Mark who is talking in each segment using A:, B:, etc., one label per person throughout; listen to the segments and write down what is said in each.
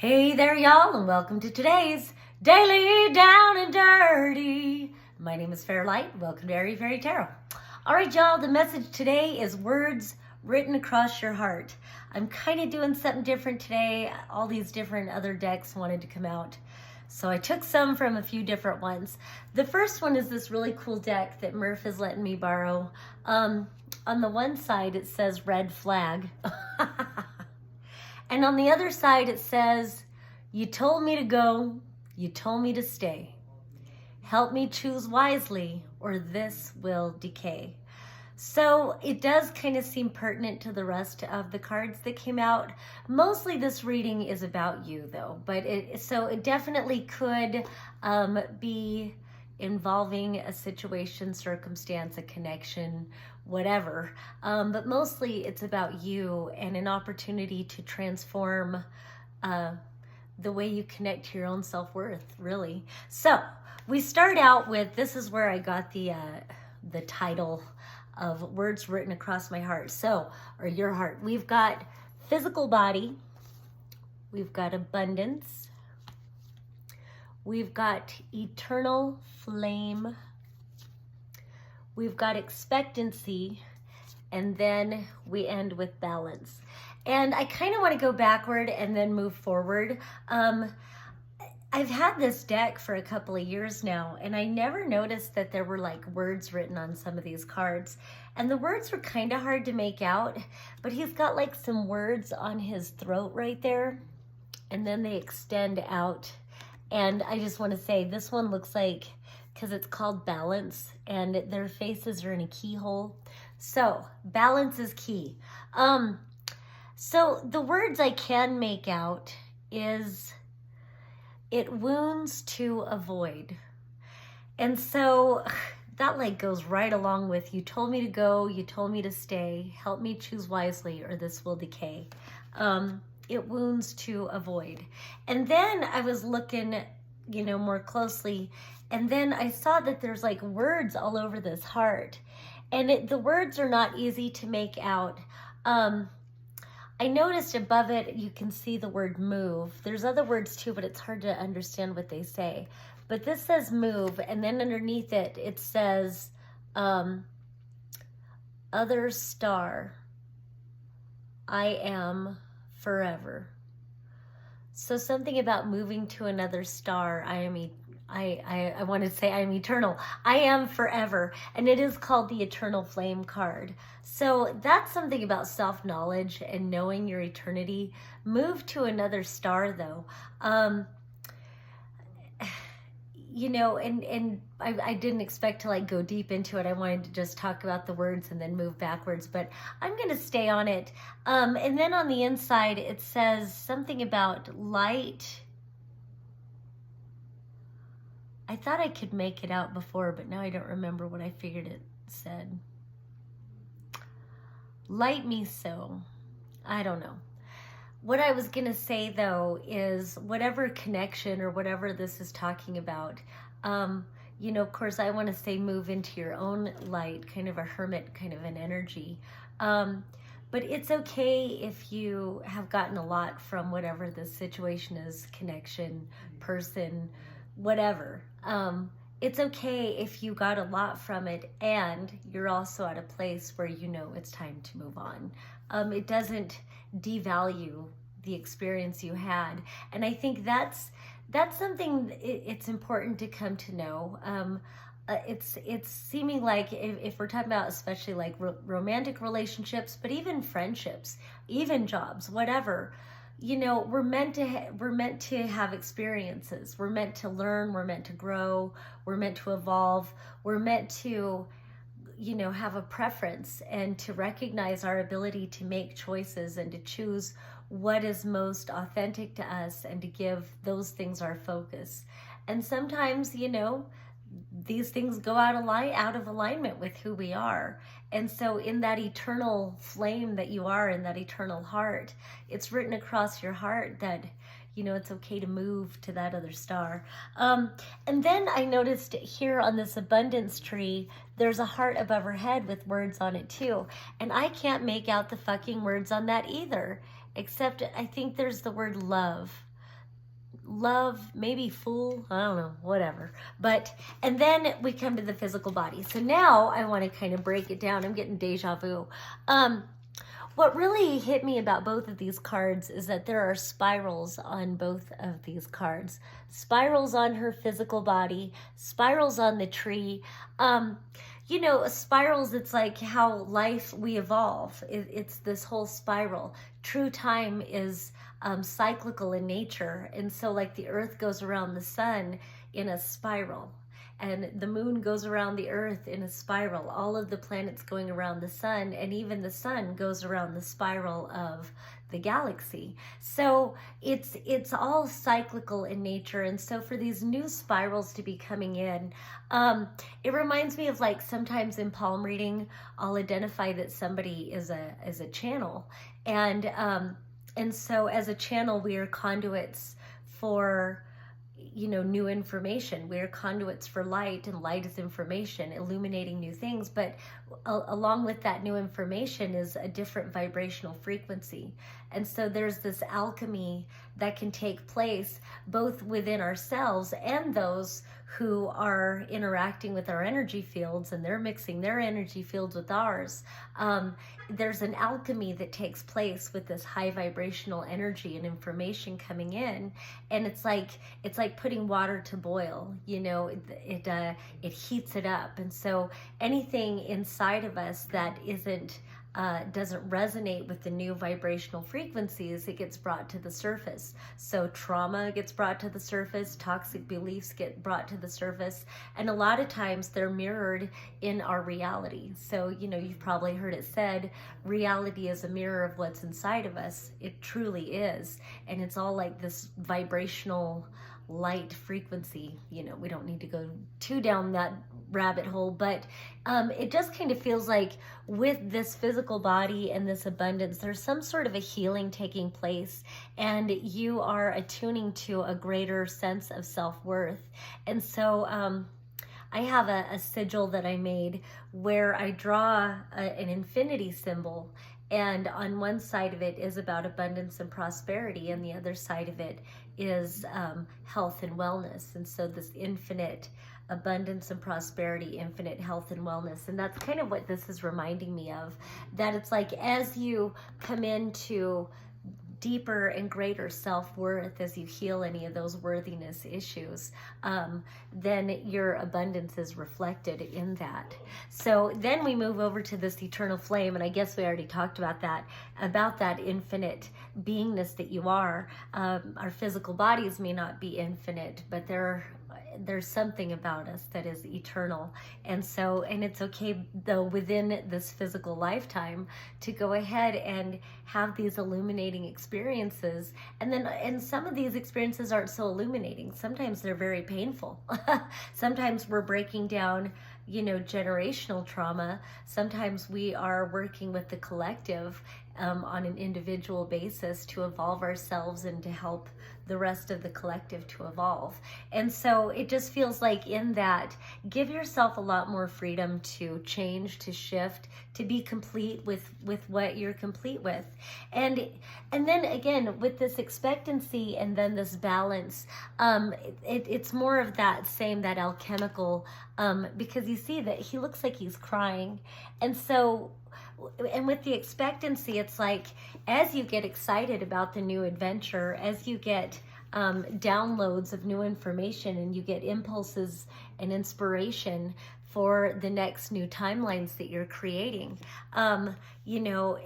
A: Hey there, y'all, and welcome to today's Daily Down and Dirty. My name is Fairlight. Welcome to Airy Fairy Tarot. All right, y'all, the message today is words written across your heart. I'm kind of doing something different today. All these different other decks wanted to come out, so I took some from a few different ones. The first one is this really cool deck that Murph is letting me borrow. On the one side, it says red flag. And on the other side, it says, you told me to go, you told me to stay. Help me choose wisely, or this will decay. So it does kind of seem pertinent to the rest of the cards that came out. Mostly this reading is about you, though. But it definitely could be involving a situation, circumstance, a connection, whatever. But mostly it's about you and an opportunity to transform the way you connect to your own self-worth, really. So we start out with, this is where I got the title of words written across my heart. So, or your heart. We've got physical body. We've got abundance. We've got eternal flame. We've got expectancy. And then we end with balance. And I kind of want to go backward and then move forward. I've had this deck for a couple of years now, and I never noticed that there were like words written on some of these cards. And the words were kind of hard to make out, but he's got like some words on his throat right there, and then they extend out. And I just want to say, this one looks like, because it's called balance, and their faces are in a keyhole. So balance is key. So the words I can make out is, it wounds to avoid. And so that like goes right along with, you told me to go, you told me to stay, help me choose wisely, or this will decay. It wounds to avoid. And then I was looking, more closely, and then I saw that there's like words all over this heart. And the words are not easy to make out. I noticed above it, you can see the word move. There's other words too, but it's hard to understand what they say. But this says move, and then underneath it, it says other star, I am forever. So something about moving to another star. I want to say I am eternal. I am forever. And it is called the Eternal Flame card. So that's something about self-knowledge and knowing your eternity. Move to another star, though. And I didn't expect to like go deep into it. I wanted to just talk about the words and then move backwards, but I'm going to stay on it. And then on the inside, it says something about light. I thought I could make it out before, but now I don't remember what I figured it said. Light me so. I don't know. What I was going to say, though, is whatever connection or whatever this is talking about, of course, I want to say move into your own light, kind of a hermit kind of an energy. But it's okay if you have gotten a lot from whatever the situation is, connection, person, whatever. It's okay if you got a lot from it and you're also at a place where it's time to move on. It doesn't devalue the experience you had. And I think that's something it's important to come to know. It's seeming like if we're talking about especially like romantic relationships, but even friendships, even jobs, whatever, we're meant to have experiences. We're meant to learn. We're meant to grow. We're meant to evolve. We're meant to, have a preference and to recognize our ability to make choices and to choose what is most authentic to us and to give those things our focus. And sometimes, these things go out of alignment with who we are. And so in that eternal flame that you are, in that eternal heart, it's written across your heart that, it's okay to move to that other star. And then I noticed here on this abundance tree, there's a heart above her head with words on it too. And I can't make out the fucking words on that either, except I think there's the word love. love, maybe fool, I don't know, whatever. But, and then we come to the physical body. So now I want to kind of break it down. I'm getting deja vu. What really hit me about both of these cards is that there are spirals on both of these cards. Spirals on her physical body, spirals on the tree. You know, spirals, it's like how life, we evolve. It's this whole spiral. True time is cyclical in nature. And so like the earth goes around the sun in a spiral, and the moon goes around the earth in a spiral, all of the planets going around the sun, and even the sun goes around the spiral of the galaxy. So it's all cyclical in nature. And so for these new spirals to be coming in, it reminds me of like sometimes in palm reading, I'll identify that somebody is a channel. And so as a channel, we are conduits for, you know, new information. We're conduits for light, and light is information, illuminating new things. But along with that new information is a different vibrational frequency. And so there's this alchemy that can take place both within ourselves and those who are interacting with our energy fields, and they're mixing their energy fields with ours. There's an alchemy that takes place with this high vibrational energy and information coming in, and it's like putting water to boil. You know, it heats it up, and so anything inside of us that doesn't resonate with the new vibrational frequencies, it gets brought to the surface. So trauma gets brought to the surface, toxic beliefs get brought to the surface, and a lot of times they're mirrored in our reality. So, you know, you've probably heard it said, reality is a mirror of what's inside of us. It truly is. And it's all like this vibrational light frequency. You know, we don't need to go too down that rabbit hole, but it just kind of feels like with this physical body and this abundance, there's some sort of a healing taking place, and you are attuning to a greater sense of self-worth. And so I have a sigil that I made where I draw an infinity symbol, and on one side of it is about abundance and prosperity, and the other side of it is health and wellness. And so this infinite abundance and prosperity, infinite health and wellness. And that's kind of what this is reminding me of, that it's like as you come into deeper and greater self-worth, as you heal any of those worthiness issues, then your abundance is reflected in that. So then we move over to this eternal flame, and I guess we already talked about that infinite beingness that you are. Our physical bodies may not be infinite, but there's something about us that is eternal. And so, and it's okay though within this physical lifetime to go ahead and have these illuminating experiences. And some of these experiences aren't so illuminating. Sometimes they're very painful. Sometimes we're breaking down, you know, generational trauma. Sometimes we are working with the collective on an individual basis to evolve ourselves and to help the rest of the collective to evolve. And so it just feels like in that, give yourself a lot more freedom to change, to shift, to be complete with what you're complete with. And then again, with this expectancy and then this balance, it's more of that alchemical, because you see that he looks like he's crying. And so, and with the expectancy, it's like as you get excited about the new adventure, as you get downloads of new information, and you get impulses and inspiration for the next new timelines that you're creating, you know,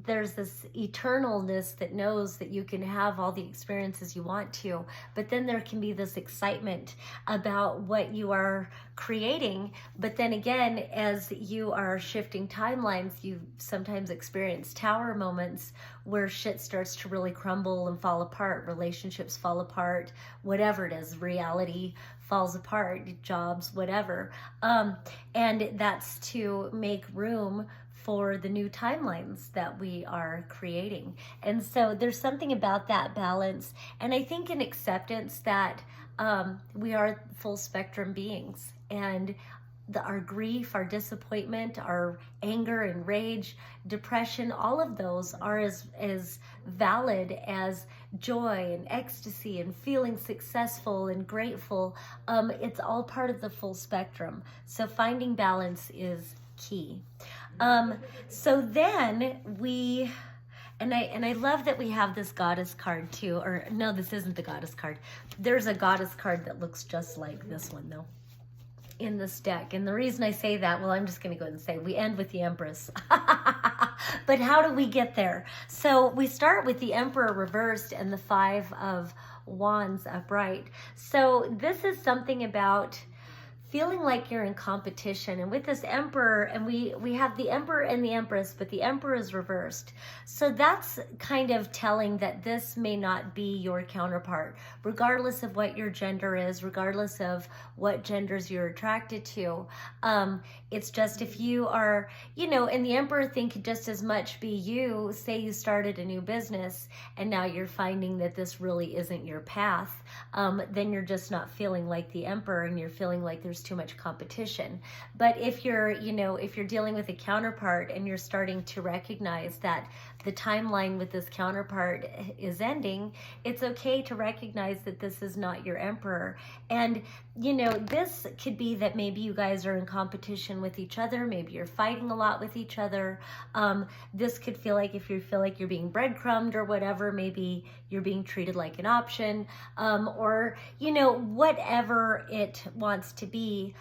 A: there's this eternalness that knows that you can have all the experiences you want to, but then there can be this excitement about what you are creating. But then again, as you are shifting timelines, you sometimes experience tower moments where shit starts to really crumble and fall apart, relationships fall apart, whatever it is, reality falls apart, jobs, whatever. And that's to make room for the new timelines that we are creating. And so there's something about that balance. And I think an acceptance that we are full spectrum beings. And our grief, our disappointment, our anger and rage, depression, all of those are as valid as joy and ecstasy and feeling successful and grateful. It's all part of the full spectrum. So finding balance is key. So then we, and I love that we have this goddess card too, or no, this isn't the goddess card. There's a goddess card that looks just like this one though in this deck. And the reason I say that, well, I'm just going to go ahead and say we end with the Empress. But how do we get there? So we start with the Emperor reversed and the Five of Wands upright. So this is something about feeling like you're in competition. And with this Emperor, and we have the Emperor and the Empress, but the Emperor is reversed. So that's kind of telling that this may not be your counterpart, regardless of what your gender is, regardless of what genders you're attracted to. It's just if you are, and the Emperor thing could just as much be you, say you started a new business and now you're finding that this really isn't your path, then you're just not feeling like the Emperor and you're feeling like there's too much competition. But if you're, if you're dealing with a counterpart and you're starting to recognize that the timeline with this counterpart is ending, it's okay to recognize that this is not your Emperor. And, this could be that maybe you guys are in competition with each other. Maybe you're fighting a lot with each other. This could feel like if you feel like you're being breadcrumbed or whatever, maybe you're being treated like an option, or, whatever it wants to be.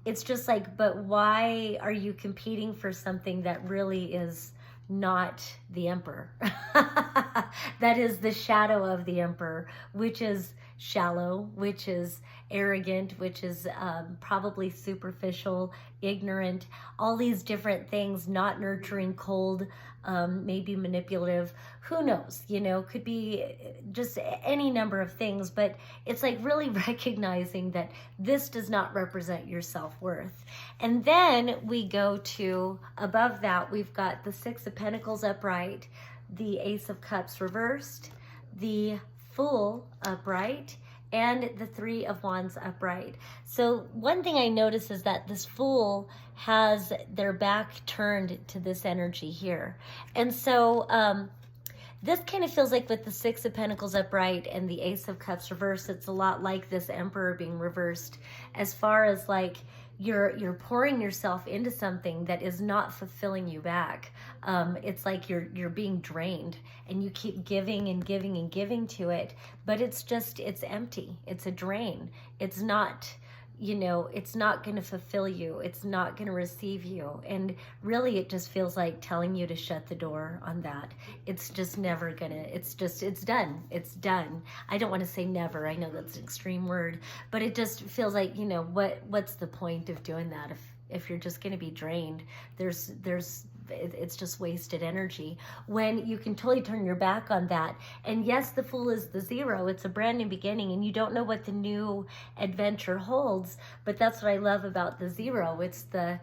A: It's just like, but why are you competing for something that really is not the Emperor? That is the shadow of the Emperor, which is shallow, which is arrogant, which is probably superficial, ignorant, all these different things, not nurturing, cold, maybe manipulative, who knows, could be just any number of things. But it's like really recognizing that this does not represent your self-worth. And then we go to above that, we've got the Six of Pentacles upright, the Ace of Cups reversed, the Fool upright, and the Three of Wands upright. So one thing I notice is that this Fool has their back turned to this energy here. And so this kind of feels like with the Six of Pentacles upright and the Ace of Cups reversed, it's a lot like this Emperor being reversed, as far as like you're pouring yourself into something that is not fulfilling you back. It's like you're being drained and you keep giving and giving and giving to it, but it's empty. It's a drain. It's not, it's not going to fulfill you. It's not going to receive you. And really it just feels like telling you to shut the door on that. It's just never gonna, it's done. It's done. I don't want to say never. I know that's an extreme word, but it just feels like, what's the point of doing that if you're just going to be drained? It's just wasted energy when you can totally turn your back on that. And yes, the Fool is the zero. It's a brand new beginning and you don't know what the new adventure holds, but that's what I love about the zero. It's the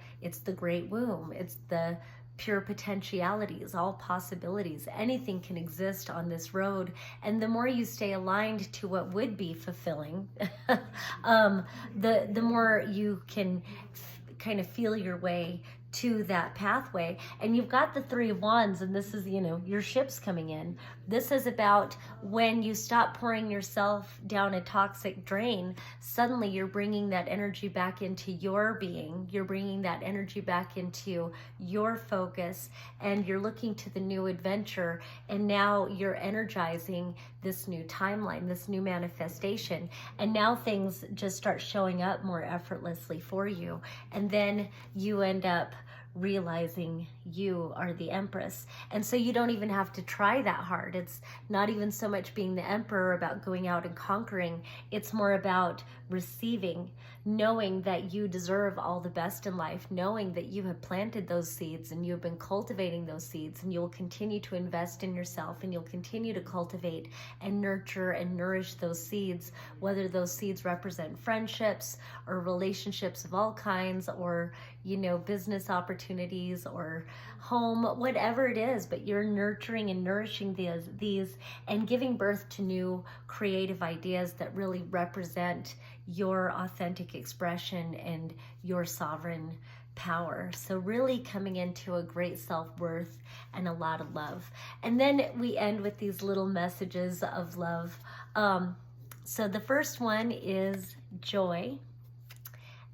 A: great womb. It's the pure potentialities, all possibilities. Anything can exist on this road. And the more you stay aligned to what would be fulfilling, the more you can kind of feel your way to that pathway. And you've got the Three of Wands, and this is, your ship's coming in. This is about when you stop pouring yourself down a toxic drain, suddenly you're bringing that energy back into your being. You're bringing that energy back into your focus, and you're looking to the new adventure. And now you're energizing this new timeline, this new manifestation. And now things just start showing up more effortlessly for you. And then you end up realizing you are the Empress. And so you don't even have to try that hard. It's not even so much being the Emperor about going out and conquering. It's more about receiving, knowing that you deserve all the best in life, knowing that you have planted those seeds and you have been cultivating those seeds, and you'll continue to invest in yourself and you'll continue to cultivate and nurture and nourish those seeds, whether those seeds represent friendships or relationships of all kinds, or business opportunities or home, whatever it is, but you're nurturing and nourishing these and giving birth to new creative ideas that really represent your authentic expression and your sovereign power. So really coming into a great self-worth and a lot of love. And then we end with these little messages of love. So the first one is joy.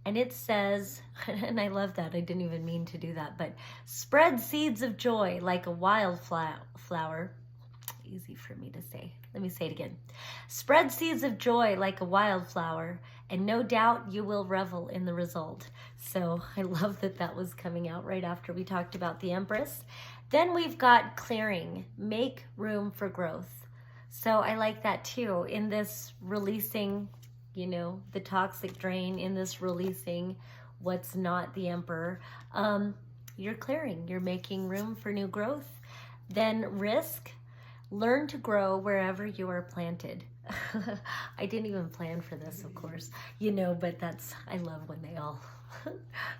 A: And it says, and I love that, I didn't even mean to do that, but spread seeds of joy like a wildflower. Easy for me to say. Let me say it again. Spread seeds of joy like a wildflower, and no doubt you will revel in the result. So I love that that was coming out right after we talked about the Empress. Then we've got clearing, make room for growth. So I like that too, in this releasing, the toxic drain, in this releasing what's not the Emperor. You're clearing, you're making room for new growth. Then risk, learn to grow wherever you are planted. I didn't even plan for this, of course, but I love when they all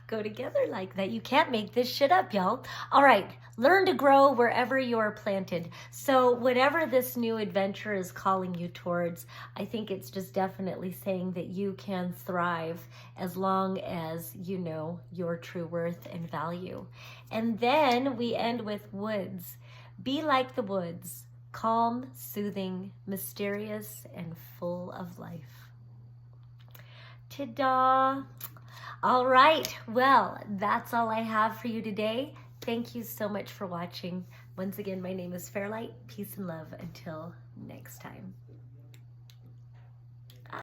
A: go together like that. You can't make this shit up, y'all. All right, learn to grow wherever you are planted. So whatever this new adventure is calling you towards, I think it's just definitely saying that you can thrive as long as you know your true worth and value. And then we end with woods. Be like the woods, calm, soothing, mysterious, and full of life. Ta-da! All right, well, that's all I have for you today. Thank you so much for watching. Once again, my name is Fairlight. Peace and love until next time.